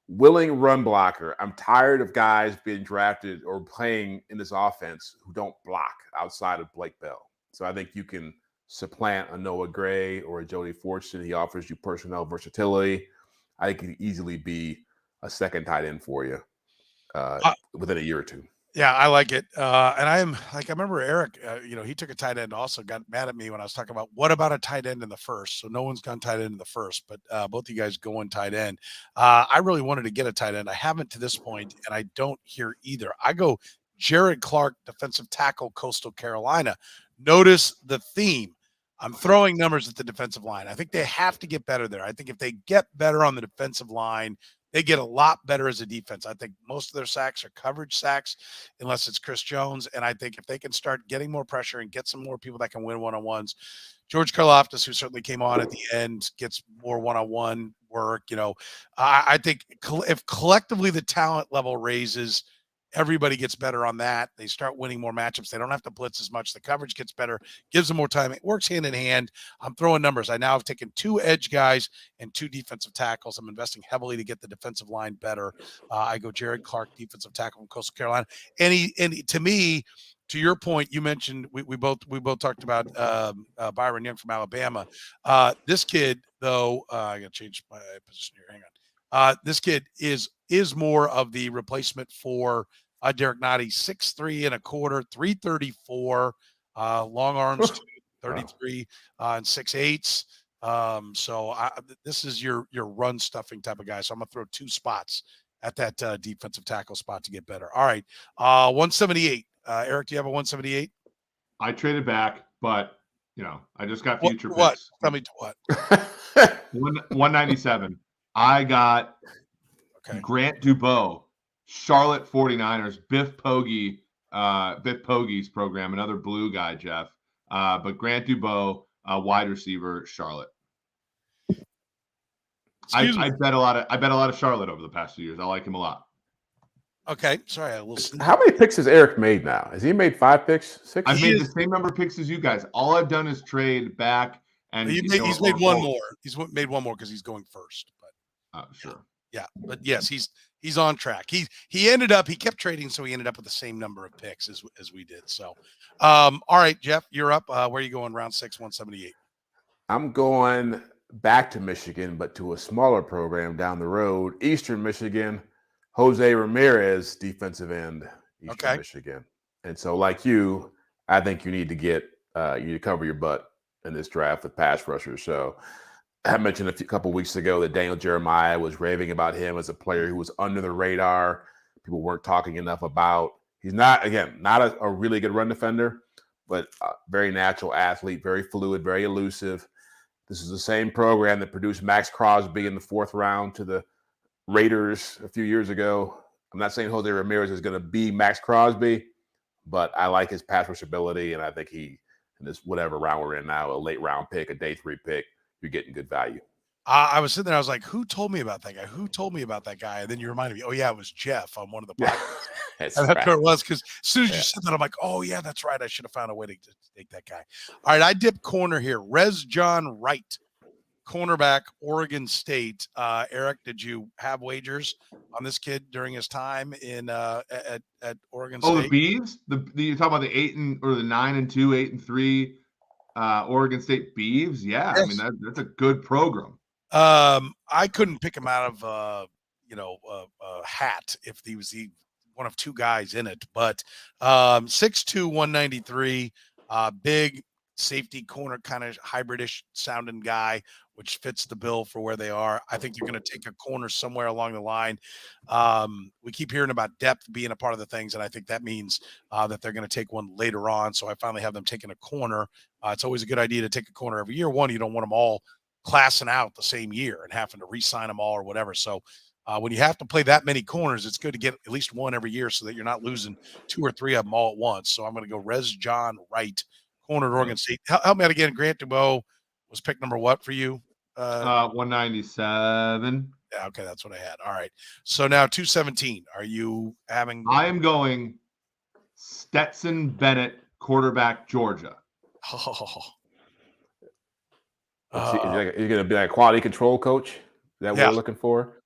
willing run blocker. I'm tired of guys being drafted or playing in this offense who don't block outside of Blake Bell. So I think you can supplant a Noah Gray or a Jody Fortune. He offers you personnel versatility. I think he could easily be a second tight end for you within a year or two. Yeah, I like it. And I remember Eric, he took a tight end also, got mad at me when I was talking about what about a tight end in the first? So no one's gone tight end in the first, but both of you guys going tight end. I really wanted to get a tight end. I haven't to this point, and I don't hear either. I go Jared Clark, defensive tackle, Coastal Carolina. Notice the theme. I'm throwing numbers at the defensive line. I think they have to get better there. I think if they get better on the defensive line, they get a lot better as a defense. I think most of their sacks are coverage sacks, unless it's Chris Jones. And I think if they can start getting more pressure and get some more people that can win one-on-ones, George Karlaftis, who certainly came on at the end, gets more one-on-one work. I think if collectively the talent level raises, everybody gets better on that. They start winning more matchups. They don't have to blitz as much. The coverage gets better, gives them more time. It works hand in hand. I'm throwing numbers. I now have taken 2 edge guys and 2 defensive tackles. I'm investing heavily to get the defensive line better. I go Jared Clark, defensive tackle from Coastal Carolina. And he to me, to your point, you mentioned we both talked about Byron Young from Alabama. This kid, though, I got to change my position here. Hang on. This kid is more of the replacement for Derek Nottie, 6'3" and a quarter, 334, long arms, 33 and 6'8". So this is your run stuffing type of guy. So I'm gonna throw 2 spots at that defensive tackle spot to get better. All right, 178. Eric, do you have a 178? I traded back, but I just got future what? picks. Tell me to what? 197. I got Grant Dubois, Charlotte 49ers, Biff Pogge's program, another blue guy, Jeff. But Grant Dubois, wide receiver, Charlotte. I bet a lot of Charlotte over the past few years. I like him a lot. Okay, sorry, I will. How many picks has Eric made now? Has he made 5 picks? 6? I've made the same number of picks as you guys. All I've done is trade back, and he's made one more. He's made one more because he's going first. But sure, yeah, but yes, he's on track. He kept trading, so he ended up with the same number of picks as we did. So, all right, Jeff, you're up. Where are you going? Round 6, 178. I'm going back to Michigan, but to a smaller program down the road, Eastern Michigan. Jose Ramirez, defensive end, Eastern Michigan. And so, like you, I think you need to get you to cover your butt in this draft with pass rushers. So I mentioned a couple weeks ago that Daniel Jeremiah was raving about him as a player who was under the radar. People weren't talking enough about. He's not a really good run defender, but a very natural athlete, very fluid, very elusive. This is the same program that produced Max Crosby in the 4th round to the Raiders a few years ago. I'm not saying Jose Ramirez is going to be Max Crosby, but I like his pass rush ability, and I think he, in this whatever round we're in now, a late round pick, a day 3 pick, you're getting good value. I was sitting there, I was like, who told me about that guy? Who told me about that guy? And then you reminded me, oh yeah, it was Jeff on one of the podcasts. That's where it was, because as soon as you said that, I'm like, oh yeah, that's right. I should have found a way to take that guy. All right, I dip corner here. John Wright, cornerback, Oregon State. Eric, did you have wagers on this kid during his time in at Oregon State? Oh, the Beavs? You're talking about the 9-2, 8-3 Oregon State Beavs? Yeah, yes. I mean that's a good program. I couldn't pick him out of a hat if he was one of 2 guys in it, but 6'2", 193, big safety corner, kind of hybridish sounding guy, which fits the bill for where they are. I think you're going to take a corner somewhere along the line. We keep hearing about depth being a part of the things, and I think that means that they're going to take one later on. So I finally have them taking a corner. It's always a good idea to take a corner every year. One, you don't want them all classing out the same year and having to re-sign them all or whatever. So when you have to play that many corners, it's good to get at least one every year so that you're not losing 2 or 3 of them all at once. So I'm going to go John Wright, corner at Oregon State. Help me out again. Grant Dubois was pick number what for you? 197. Yeah, okay, that's what I had. All right. So now 217. Are you having? I am going Stetson Bennett, quarterback, Georgia. Is he going to be like a quality control coach? Is that what we're looking for?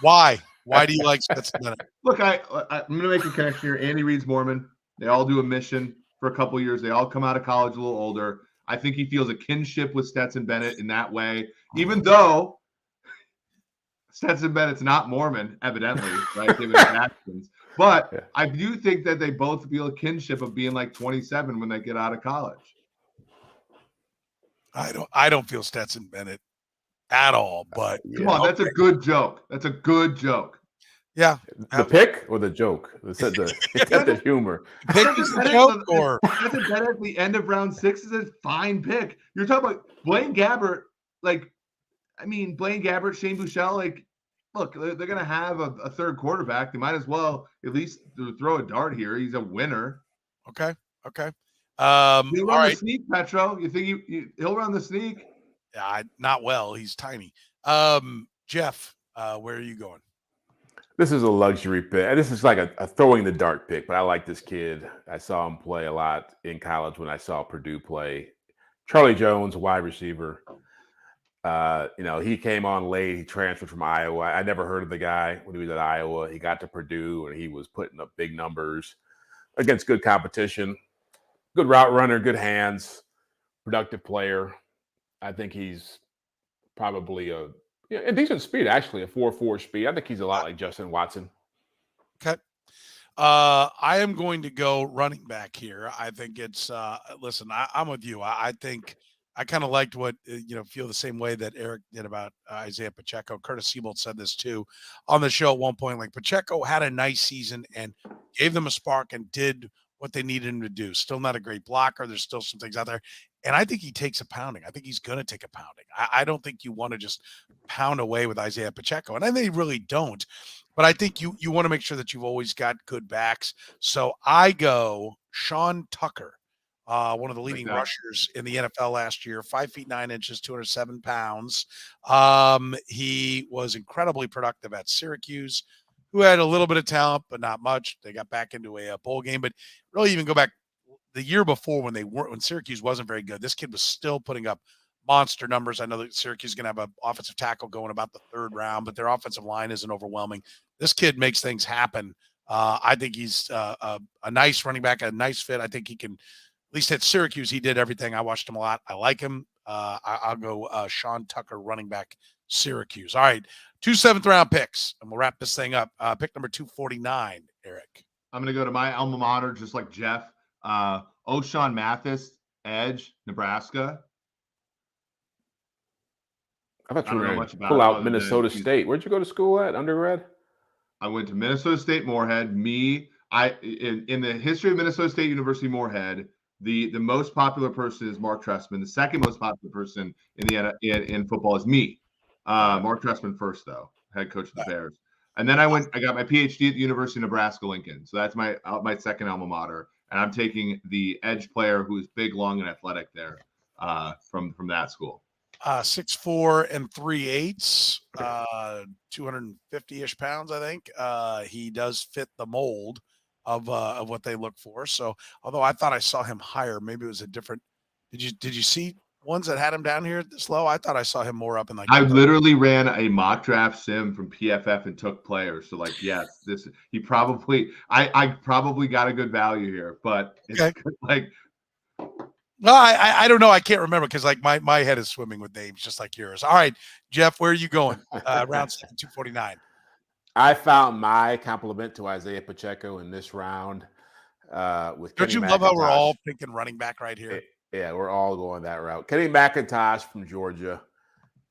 Why? Why do you like Stetson Bennett? Look, I'm going to make a connection here. Andy Reid's Mormon. They all do a mission for a couple of years. They all come out of college a little older. I think he feels a kinship with Stetson Bennett in that way, even though Stetson Bennett's not Mormon, evidently, right? Given his actions. But I do think that they both feel a kinship of being like 27 when they get out of college. I don't feel Stetson Bennett at all, but come on, that's a good joke. That's a good joke. Yeah. The pick or the joke? The humor. Pick is the joke, or Stetson Bennett at the end of round 6 is a fine pick. You're talking about Blaine Gabbert, Blaine Gabbert, Shane Buechele, look, they're going to have a third quarterback. They might as well at least throw a dart here. He's a winner. Okay. He'll run the sneak, Petro. You think he'll run the sneak? Yeah, not well. He's tiny. Jeff, where are you going? This is a luxury pick. This is like a throwing the dart pick, but I like this kid. I saw him play a lot in college when I saw Purdue play. Charlie Jones, wide receiver. He came on late. He transferred from Iowa. I never heard of the guy when he was at Iowa. He got to Purdue, and he was putting up big numbers. against good competition. Good route runner, good hands, productive player. I think he's probably a decent speed, actually, a 4.4 speed. I think he's a lot like Justin Watson. Okay. I am going to go running back here. I think it's listen, I'm with you. I think I kind of liked what feel the same way that Eric did about Isaiah Pacheco. Curtis Siebold said this too on the show at one point. Like, Pacheco had a nice season and gave them a spark and did what they needed him to do. Still not a great blocker. There's still some things out there. And I think he takes a pounding. I think he's going to take a pounding. I don't think you want to just pound away with Isaiah Pacheco. And I think they really don't. But I think you want to make sure that you've always got good backs. So I go Sean Tucker, one of the leading rushers in the NFL last year, 5 feet 9 inches, 207 pounds. He was incredibly productive at Syracuse, who had a little bit of talent, but not much. They got back into a bowl game, but really even go back the year before when Syracuse wasn't very good, this kid was still putting up monster numbers. I know that Syracuse is going to have an offensive tackle going about the 3rd round, but their offensive line isn't overwhelming. This kid makes things happen. I think he's a nice running back, a nice fit. I think he can, at least at Syracuse, he did everything. I watched him a lot. I like him. I'll go Sean Tucker, running back, Syracuse. All right, 2 7th-round picks, and we'll wrap this thing up. Pick number 249, Eric. I'm going to go to my alma mater, just like Jeff. O'Shawn Mathis, edge, Nebraska. I thought you were going to pull out Minnesota State. Where'd you go to school at, undergrad? I went to Minnesota State Moorhead. In the history of Minnesota State University Moorhead, the most popular person is Mark Trestman. The second most popular person in football is me. Mark Trestman first, though, head coach of the Bears. And then I got my PhD at the University of Nebraska Lincoln. So that's my second alma mater. And I'm taking the edge player who is big, long, and athletic there from that school. 6'4" and 3/8, 250-ish pounds, I think. He does fit the mold of what they look for. So, although I thought I saw him higher, maybe it was a different. Did you see ones that had him down here this low? I thought I saw him more up in I literally ran a mock draft sim from PFF and took players. So, yes, I probably got a good value here, but it's No, I don't know. I can't remember because my head is swimming with names just like yours. All right, Jeff, where are you going? Round 249. I found my compliment to Isaiah Pacheco in this round. With Don't you love how we're all picking running back right here? Yeah, we're all going that route. Kenny McIntosh from Georgia.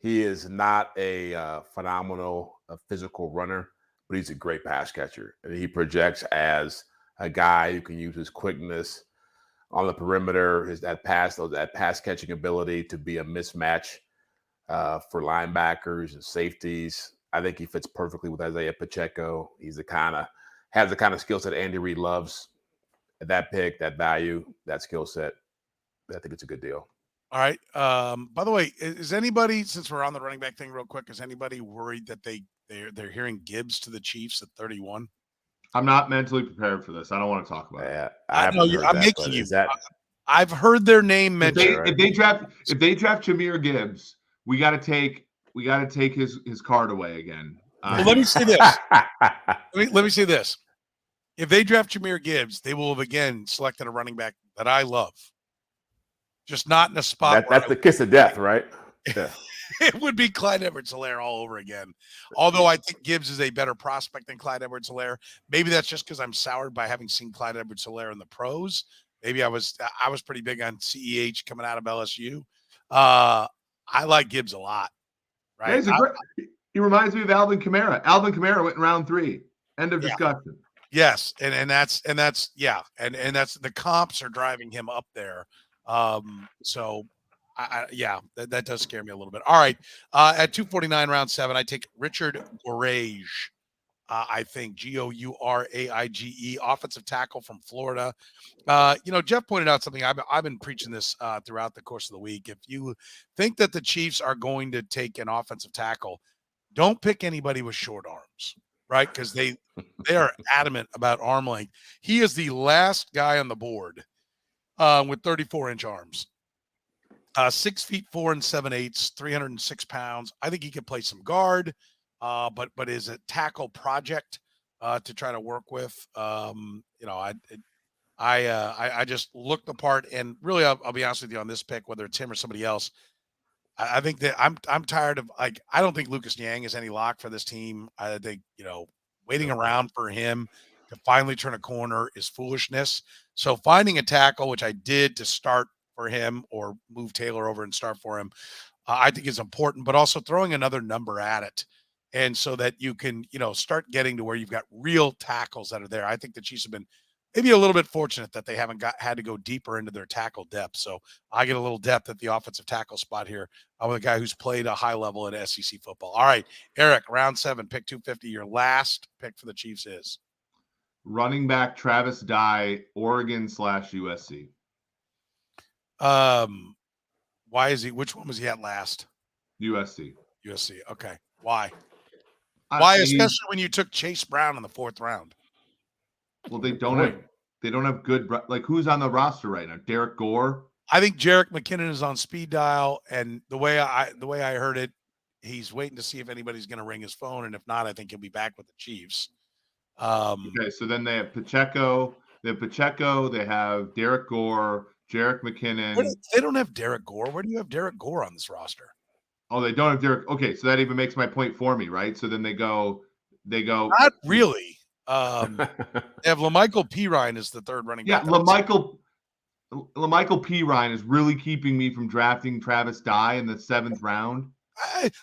He is not a phenomenal physical runner, but he's a great pass catcher. And he projects as a guy who can use his quickness on the perimeter, that pass catching ability to be a mismatch for linebackers and safeties. I think he fits perfectly with Isaiah Pacheco. He's has the kind of skill set Andy Reid loves. That pick, that value, that skill set, I think it's a good deal. All right. By the way, is anybody, since we're on the running back thing real quick, is anybody worried that they're hearing Gibbs to the Chiefs at 31? I'm not mentally prepared for this. I don't want to talk about it. I'm making you. I've heard their name mentioned. If they draft Jahmyr Gibbs, we got to take his card away again. Well, let me say this. let me say this. If they draft Jahmyr Gibbs, they will have again selected a running back that I love. Just not in a spot. That's the kiss of death, right? Yeah. It would be Clyde Edwards-Helaire all over again. Although I think Gibbs is a better prospect than Clyde Edwards-Helaire. Maybe that's just because I'm soured by having seen Clyde Edwards-Helaire in the pros. Maybe I was pretty big on CEH coming out of LSU. I like Gibbs a lot. Right? He reminds me of Alvin Kamara. Alvin Kamara went in round 3. End of discussion. Yes, and that's the comps are driving him up there. So. That does scare me a little bit. All right. At 249, round 7, I take Richard Gouraige. I think Gouraige, offensive tackle from Florida. Jeff pointed out something. I've been preaching this throughout the course of the week. If you think that the Chiefs are going to take an offensive tackle, don't pick anybody with short arms, right? Because they are adamant about arm length. He is the last guy on the board with 34-inch arms. 6'4" and 7/8, 306 pounds. I think he could play some guard, but is a tackle project to try to work with. I just looked the part, and really, I'll be honest with you on this pick, whether it's him or somebody else. I think that I'm tired of, like, I don't think Lucas Niang is any lock for this team. I think, waiting around for him to finally turn a corner is foolishness. So finding a tackle, which I did to start for him or move Taylor over and start for him, I think is important, but also throwing another number at it. And so that you can, start getting to where you've got real tackles that are there. I think the Chiefs have been maybe a little bit fortunate that they haven't had to go deeper into their tackle depth. So I get a little depth at the offensive tackle spot here. I'm with a guy who's played a high level at SEC football. All right, Eric, round 7, pick 250. Your last pick for the Chiefs is running back Travis Dye, Oregon/USC. Why is he? Which one was he at last? USC. USC. Okay. Why? Why, especially when you took Chase Brown in the 4th round? Well, they don't have good, like, who's on the roster right now? Derek Gore. I think Jerick McKinnon is on speed dial, and the way I heard it, he's waiting to see if anybody's going to ring his phone, and if not, I think he'll be back with the Chiefs. Okay, so then they have Pacheco. They have Derek Gore, Jerick McKinnon. They don't have Derek Gore. Where do you have Derek Gore on this roster? Oh, they don't have Derek. Okay, so that even makes my point for me, right? So then they go. Not really. They have LaMichael Pirine as the 3rd running back. Yeah, LaMichael Pirine is really keeping me from drafting Travis Dye in the 7th round.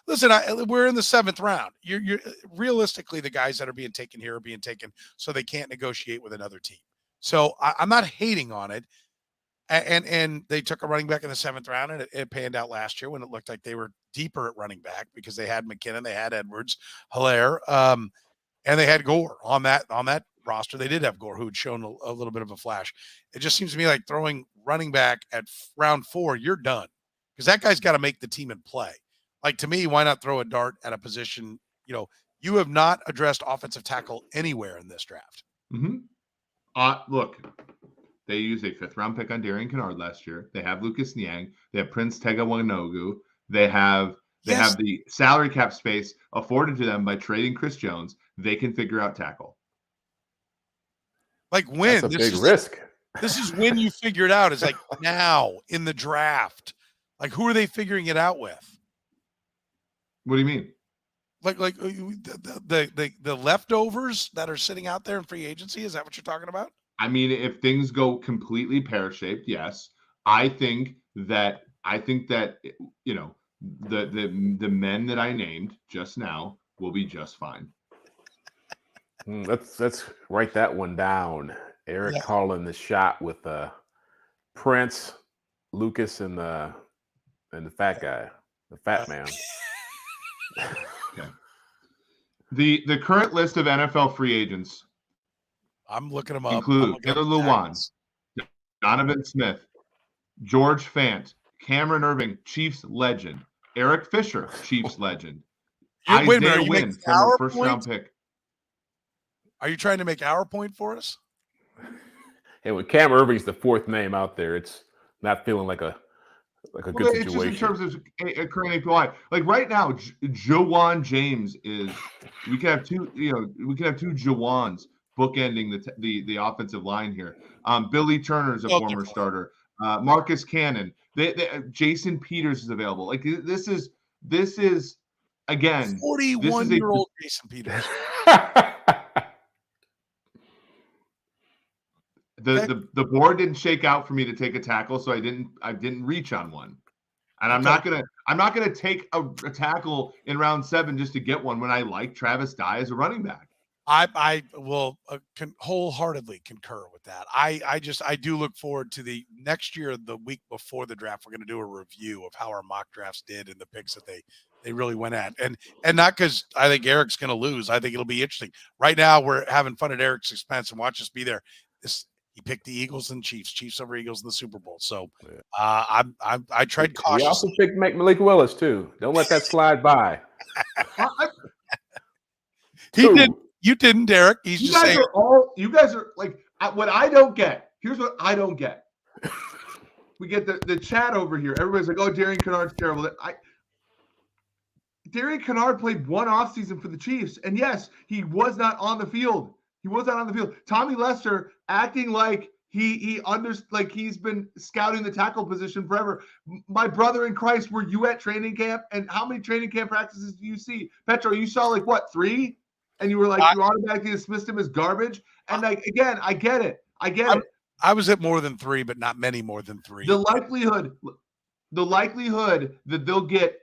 Listen, we're in the 7th round. You're realistically, the guys that are being taken here are being taken so they can't negotiate with another team. So I'm not hating on it. And they took a running back in the 7th round, and it panned out last year when it looked like they were deeper at running back because they had McKinnon, they had Edwards, Hilaire, and they had Gore on that roster. They did have Gore, who had shown a little bit of a flash. It just seems to me like throwing running back at round 4, you're done, because that guy's got to make the team and play. Like, to me, why not throw a dart at a position? You have not addressed offensive tackle anywhere in this draft. Mm-hmm. Look. They used a 5th round pick on Darian Kennard last year. They have Lucas Niang. They have Prince Tega Wanogwu. They have the salary cap space afforded to them by trading Chris Jones. They can figure out tackle. Like, when? That's a big risk. This is when you figure it out. It's like now in the draft. Like, who are they figuring it out with? What do you mean? Like the leftovers that are sitting out there in free agency? Is that what you're talking about? I mean, if things go completely pear-shaped, yes. I think that the men that I named just now will be just fine. Let's write that one down. Eric calling the shot with Prince, Lucas, and the fat guy, the fat man. Okay. The current list of NFL free agents. I'm looking them up. Include Taylor Lewan, Donovan Smith, George Fant, Cameron Irving, Chiefs legend, Eric Fisher, Chiefs legend, Isaiah Wynn, former 1st round pick. Are you trying to make our point for us? Hey, when Cam Irving's the 4th name out there, it's not feeling like a good situation. It's just in terms of current APY. Like right now, Jawan James is. We can have two. We can have 2 Jawans bookending the offensive line here. Billy Turner is a former starter. Marcus Cannon. Jason Peters is available. Like this is again 41-year-old Jason Peters. The board didn't shake out for me to take a tackle, so I didn't reach on one. And I'm not gonna take a tackle in round 7 just to get one when I like Travis Dye as a running back. I will wholeheartedly concur with that. I do look forward to the next year, the week before the draft. We're going to do a review of how our mock drafts did and the picks that they really went at, and not because I think Eric's going to lose. I think it'll be interesting. Right now, we're having fun at Eric's expense, and watch us be there. He picked the Eagles and Chiefs over Eagles in the Super Bowl. So I tried cautiously. We also picked Malik Willis too. Don't let that slide by. He did. You didn't, Derek. He's just saying. You guys are like, what I don't get. Here's what I don't get. We get the chat over here. Everybody's like, "Oh, Darian Kennard's terrible." Darian Kennard played one offseason for the Chiefs, and yes, he was not on the field. Tommy Lester acting like He's been scouting the tackle position forever. My brother in Christ, were you at training camp? And how many training camp practices do you see? Petro, you saw 3? And you were you automatically dismissed him as garbage. And again, I get it. I was at more than 3, but not many more than 3. The likelihood that they'll get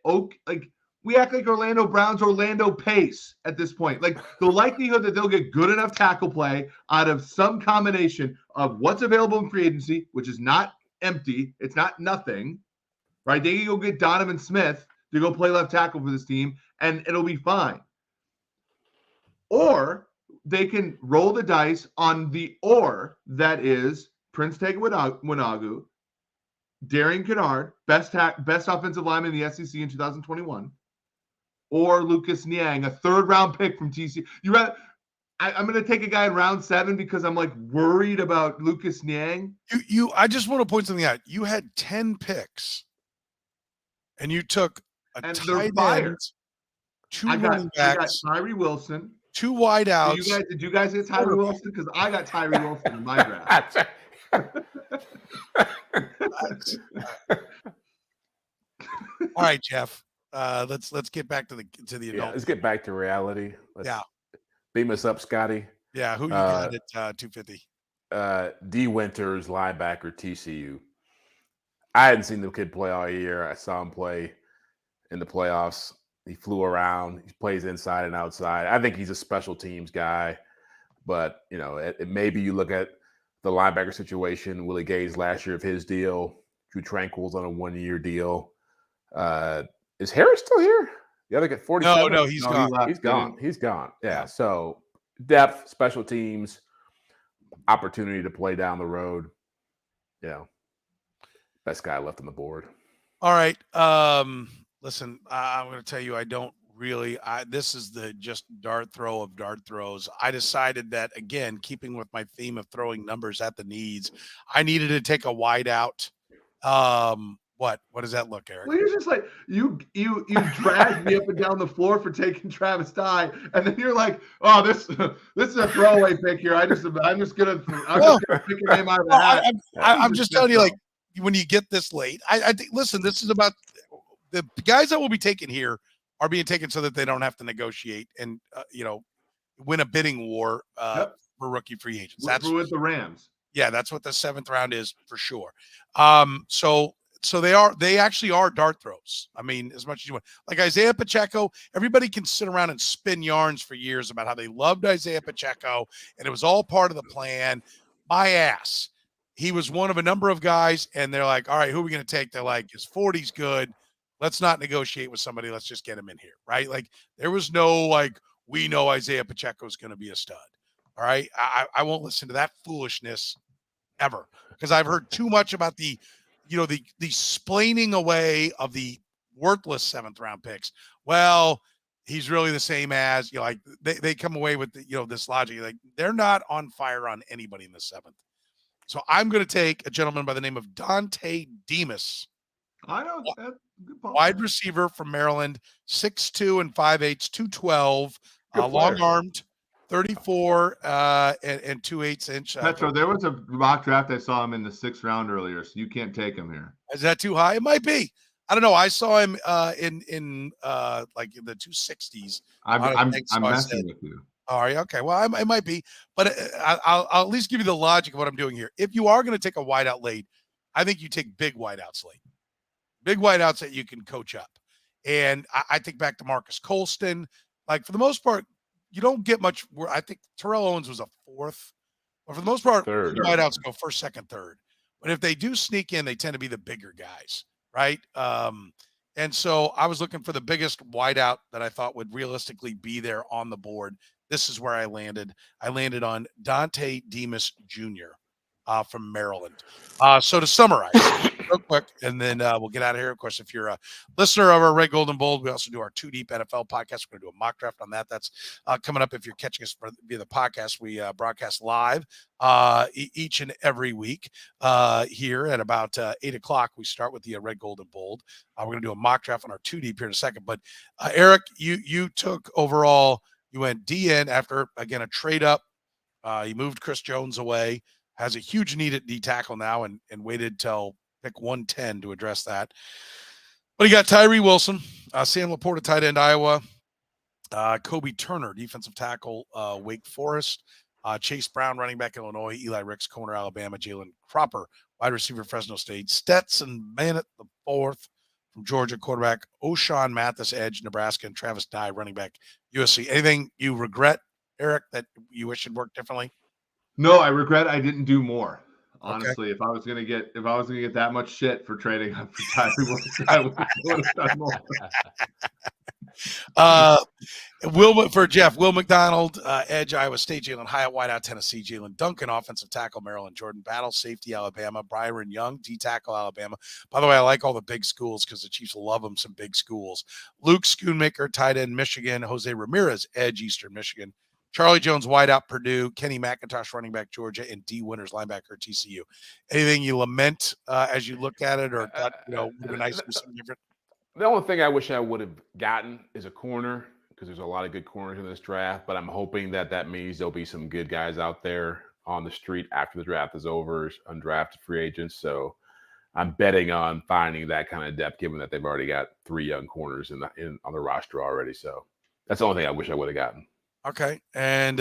we act like Orlando Brown's Orlando Pace at this point. The likelihood that they'll get good enough tackle play out of some combination of what's available in free agency, which is not empty, it's not nothing, right? They can go get Donovan Smith to go play left tackle for this team, and it'll be fine. Or they can roll the dice on the that is Prince Tega Winagu, Darian Kennard, best offensive lineman in the SEC in 2021, or Lucas Niang, a 3rd-round pick from TCU. I'm going to take a guy in round 7 because I'm worried about Lucas Niang. I just want to point something out. You had 10 picks, and you took a tight end, 2 running backs, I got Tyree Wilson, 2 wideouts. Did you guys get Tyree Wilson? Because I got Tyree Wilson in my draft. All right, Jeff. Let's get back to the adult. Let's get back to reality. Beam us up, Scotty. Yeah, who you got at 250? D. Winters, linebacker, TCU. I hadn't seen the kid play all year. I saw him play in the playoffs. He flew around. He plays inside and outside. I think he's a special teams guy. But, maybe you look at the linebacker situation, Willie Gay's last year of his deal, Drew Tranquil's on a 1-year deal. Is Harris still here? The other guy, 47? No, he's gone. He's gone. Yeah. So depth, special teams, opportunity to play down the road. Best guy left on the board. All right. Listen, I'm going to tell you, I don't really. This is the just dart throw of dart throws. I decided that, again, keeping with my theme of throwing numbers at the needs, I needed to take a wide out. What does that look, Eric? Well, you're just you dragged me up and down the floor for taking Travis Dye, and then you're oh, this is a throwaway pick here. I'm just gonna pick a name out of the hat. I'm just telling you, when you get this late, I think. Listen, this is about the guys that will be taken here are being taken so that they don't have to negotiate and win a bidding war for rookie free agents. That's with the Rams. Yeah, that's what the 7th round is for sure. So they actually are dart throws. I mean, as much as you want. Isaiah Pacheco, everybody can sit around and spin yarns for years about how they loved Isaiah Pacheco and it was all part of the plan. My ass. He was one of a number of guys, and they're all right, who are we going to take? They're his 40's good. Let's not negotiate with somebody. Let's just get him in here, right? There was no, we know Isaiah Pacheco is going to be a stud. All right? I won't listen to that foolishness ever because I've heard too much about the splaining away of the worthless 7th round picks. Well, he's really the same as, they come away with this logic. They're not on fire on anybody in the 7th. So I'm going to take a gentleman by the name of Dante Demas. I know. Good wide receiver from Maryland, 6'2" and 5'8", 212, long-armed, 34 and 2/8 inch. Petro, there was a mock draft. I saw him in the 6th round earlier, so you can't take him here. Is that too high? It might be. I don't know. I saw him in the 260s. I'm messing with you. All right. Okay. Well, it might be, but I'll at least give you the logic of what I'm doing here. If you are going to take a wideout late, I think you take big wideouts late. Big wideouts that you can coach up. And I think back to Marcus Colston. For the most part, you don't get much. I think Terrell Owens was a 4th. But for the most part, wideouts go 1st, 2nd, 3rd. But if they do sneak in, they tend to be the bigger guys, right? And so I was looking for the biggest wideout that I thought would realistically be there on the board. This is where I landed. I landed on Dante Demas Jr. From Maryland. So to summarize real quick, and then we'll get out of here. Of course, if you're a listener of our Red, Gold, and Bold, we also do our 2 Deep NFL podcast. We're going to do a mock draft on that. That's coming up. If you're catching us via the podcast, we broadcast live each and every week here at about 8 o'clock. We start with the Red, Gold, and Bold. We're going to do a mock draft on our 2 Deep here in a second. But Eric, you took overall, you went DN after, again, a trade up. You moved Chris Jones away. has a huge need at D tackle now and waited till pick 110 to address that. But he got Tyree Wilson, Sam Laporta, tight end, Iowa, Kobe Turner, defensive tackle, Wake Forest, Chase Brown, running back, Illinois, Eli Ricks, corner, Alabama, Jalen Cropper, wide receiver, Fresno State, Stetson Bennett, the fourth from Georgia, quarterback, O'Shawn Mathis, edge, Nebraska, and Travis Dye, running back, USC. Anything you regret, Eric, that you wish had worked differently? No, I regret I didn't do more. Honestly, Okay. if I was gonna get that much shit for trading up for Tyree Wilson, I would have done more. Will McDonald, edge, Iowa State, Jalen Hyatt, wideout, Tennessee, Jalen Duncan, offensive tackle, Maryland, Jordan Battle, safety, Alabama, Byron Young, D tackle, Alabama. By the way, I like all the big schools because the Chiefs love them, some big schools. Luke Schoonmaker, tight end, Michigan, Jose Ramirez, edge, Eastern Michigan, Charlie Jones, wideout, Purdue, Kenny McIntosh, running back, Georgia, and D Winters, linebacker, TCU. Anything you lament as you look at it, or thought, would have been nice to do something different? The only thing I wish I would have gotten is a corner, because there's a lot of good corners in this draft, but I'm hoping that means there'll be some good guys out there on the street after the draft is over, undrafted free agents. So I'm betting on finding that kind of depth, given that they've already got 3 young corners on the roster already. So that's the only thing I wish I would have gotten. Okay. And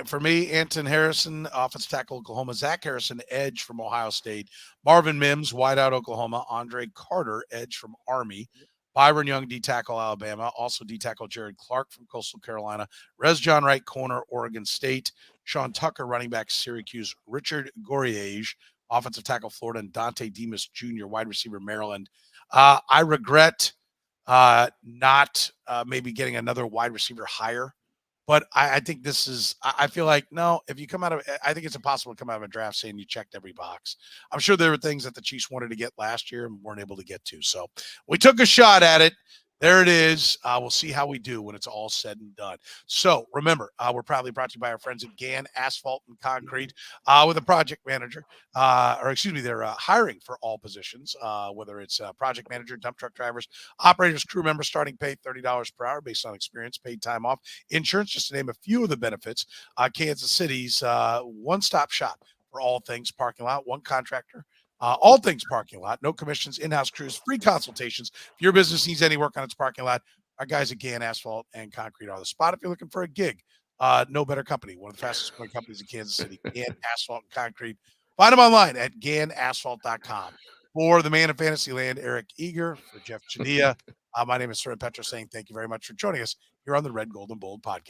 for me, Anton Harrison, offensive tackle, Oklahoma. Zach Harrison, edge from Ohio State. Marvin Mims, wideout, Oklahoma. Andre Carter, edge from Army. Byron Young, D tackle, Alabama. Also D tackle, Jared Clark from Coastal Carolina. Rez John Wright, corner, Oregon State. Sean Tucker, running back, Syracuse. Richard Goriage, offensive tackle, Florida. And Dante Demas Jr., wide receiver, Maryland. I regret not maybe getting another wide receiver higher. But I think this is, I feel like, no, if you come out of, I think it's impossible to come out of a draft saying you checked every box. I'm sure there were things that the Chiefs wanted to get last year and weren't able to get to. So we took a shot at it. There it is. We'll see how we do when it's all said and done. So remember, we're proudly brought to you by our friends at GAN Asphalt and Concrete with a project manager, they're hiring for all positions, whether it's project manager, dump truck drivers, operators, crew members, starting pay $30 per hour based on experience, paid time off, insurance, just to name a few of the benefits. Kansas City's one-stop shop for all things parking lot, one contractor. All things parking lot, no commissions, in-house crews, free consultations. If your business needs any work on its parking lot, our guys at GAN Asphalt and Concrete are the spot. If you're looking for a gig, no better company, one of the fastest growing companies in Kansas City, GAN Asphalt and Concrete. Find them online at GANAsphalt.com. For the man of Fantasyland, Eric Eager, for Jeff Chadiha, my name is Soren Petro saying thank you very much for joining us here on the Red, Gold, and Bold podcast.